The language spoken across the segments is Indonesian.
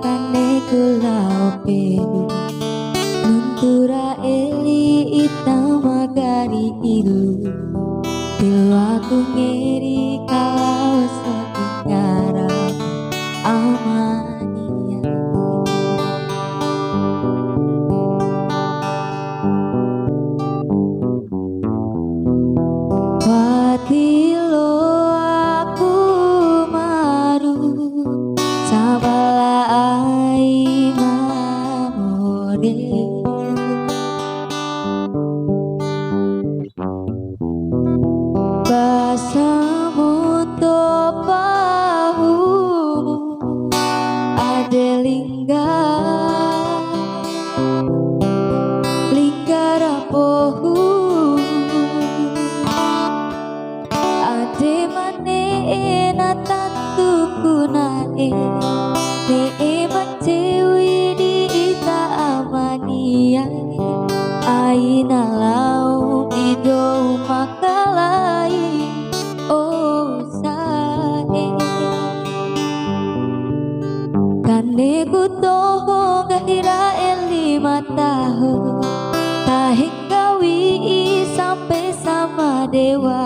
kane kula opedu nuntura eli itama gari ilu tilu aku ngeri kalau setingara amania watilo aku maru sabala ai mamore basamu topahumu ade linggara pohu ade mane na tantuku nae ne mancewi di ita amania aina lau ido makalai oh sae kane ku toho gahira eli mataho kahinggawi sampai sama dewa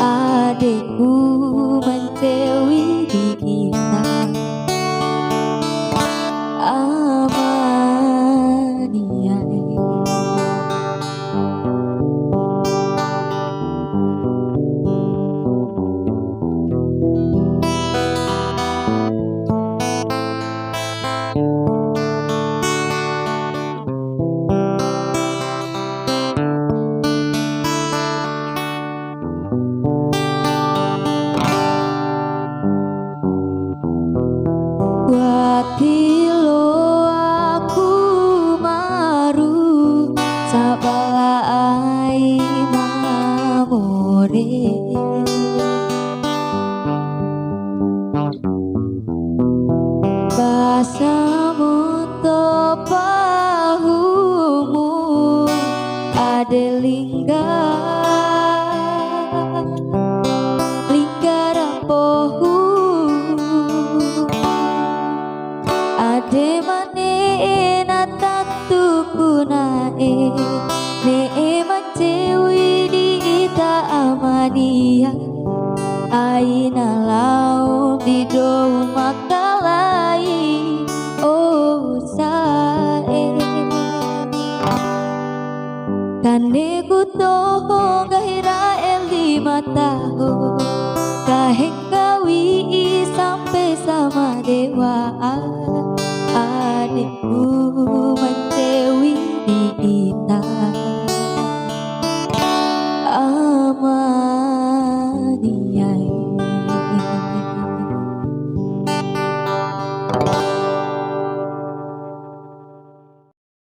adekku mencewi di kita amania watilo aku maru sabala ai mamore basamu topahumu ade linggara pohu ade mane na tantuku nae ne mancewi di ita amania aina lau di do makalai oh sae kane ku toho gahira eli mataho kahing